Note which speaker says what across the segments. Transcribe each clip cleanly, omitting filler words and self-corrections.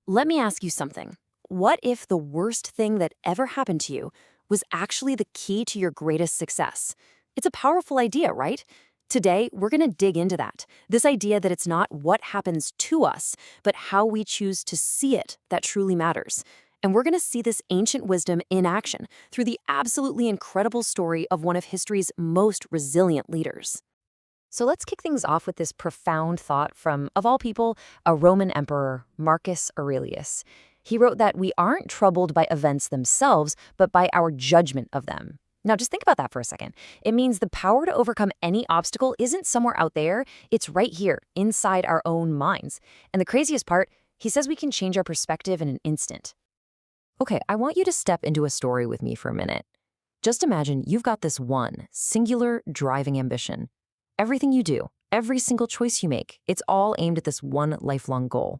Speaker 1: let me ask you something. What if the worst thing that ever happened to you was actually the key to your greatest success? It's a powerful idea, right? Today, we're going to dig into that. This idea that it's not what happens to us, but how we choose to see it that truly matters. And we're going to see this ancient wisdom in action through the absolutely incredible story of one of history's most resilient leaders. So let's kick things off with this profound thought from, of all people, a Roman emperor, Marcus Aurelius. He wrote that we aren't troubled by events themselves, but by our judgment of them. Now, just think about that for a second. It means the power to overcome any obstacle isn't somewhere out there. It's right here, inside our own minds. And the craziest part, he says we can change our perspective in an instant. Okay, I want you to step into a story with me for a minute. Just imagine you've got this one singular driving ambition. Everything you do, every single choice you make, it's all aimed at this one lifelong goal.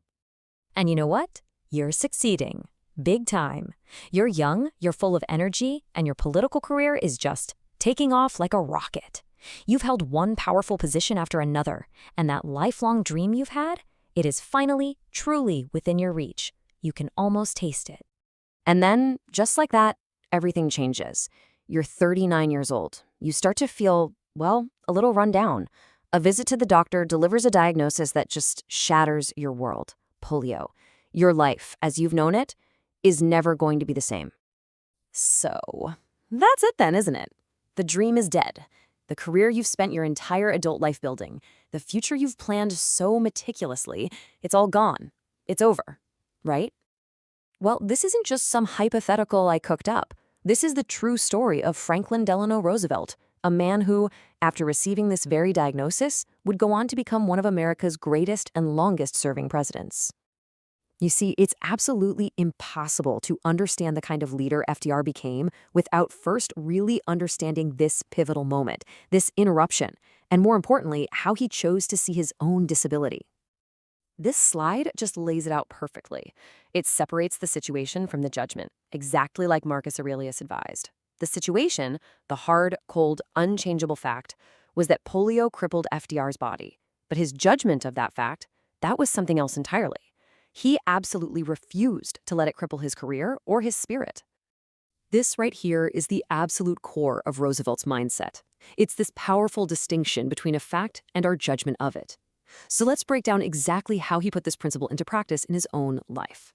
Speaker 2: And you know what? You're succeeding. Big time. You're young, you're full of energy, and your political career is just taking off like a rocket. You've held one powerful position after another, and that lifelong dream you've had, it is finally, truly within your reach. You can almost taste it.
Speaker 1: And then, just like that, everything changes. You're 39 years old. You start to feel, well, a little run down. A visit to the doctor delivers a diagnosis that just shatters your world. Polio. Your life, as you've known it, is never going to be the same. So, that's it then, isn't it? The dream is dead. The career you've spent your entire adult life building, the future you've planned so meticulously, it's all gone. It's over, right? Well, this isn't just some hypothetical I cooked up. This is the true story of Franklin Delano Roosevelt, a man who, after receiving this very diagnosis, would go on to become one of America's greatest and longest-serving presidents. You see, it's absolutely impossible to understand the kind of leader FDR became without first really understanding this pivotal moment, this interruption, and more importantly, how he chose to see his own disability. This slide just lays it out perfectly. It separates the situation from the judgment, exactly like Marcus Aurelius advised. The situation, the hard, cold, unchangeable fact, was that polio crippled FDR's body. But his judgment of that fact, that was something else entirely. He absolutely refused to let it cripple his career or his spirit. This right here is the absolute core of Roosevelt's mindset. It's this powerful distinction between a fact and our judgment of it. So let's break down exactly how he put this principle into practice in his own life.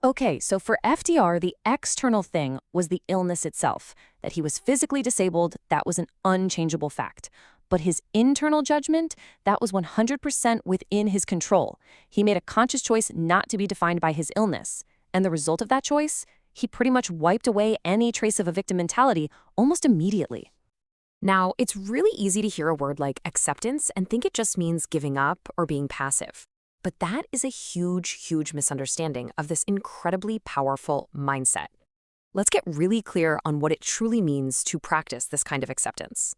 Speaker 2: Okay, so for FDR, the external thing was the illness itself. That he was physically disabled, that was an unchangeable fact. But his internal judgment, that was 100% within his control. He made a conscious choice not to be defined by his illness. And the result of that choice, he pretty much wiped away any trace of a victim mentality almost immediately.
Speaker 1: Now, it's really easy to hear a word like acceptance and think it just means giving up or being passive. But that is a huge, huge misunderstanding of this incredibly powerful mindset. Let's get really clear on what it truly means to practice this kind of acceptance.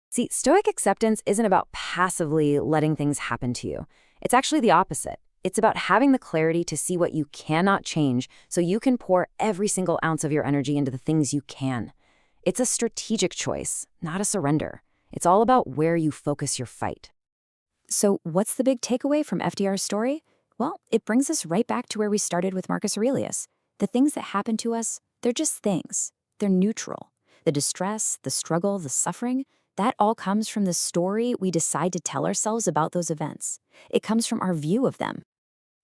Speaker 1: See, Stoic acceptance isn't about passively letting things happen to you. It's actually the opposite. It's about having the clarity to see what you cannot change so you can pour every single ounce of your energy into the things you can. It's a strategic choice, not a surrender. It's all about where you focus your fight. So what's the big takeaway from FDR's story? Well, it brings us right back to where we started with Marcus Aurelius. The things that happen to us, they're just things. They're neutral. The distress, the struggle, the suffering, that all comes from the story we decide to tell ourselves about those events. It comes from our view of them.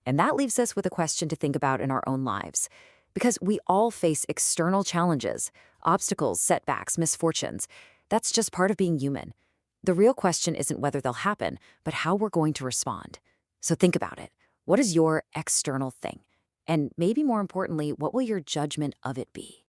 Speaker 1: And that leaves us with a question to think about in our own lives. Because we all face external challenges, obstacles, setbacks, misfortunes. That's just part of being human. The real question isn't whether they'll happen, but how we're going to respond. So think about it. What is your external thing? And maybe more importantly, what will your judgment of it be?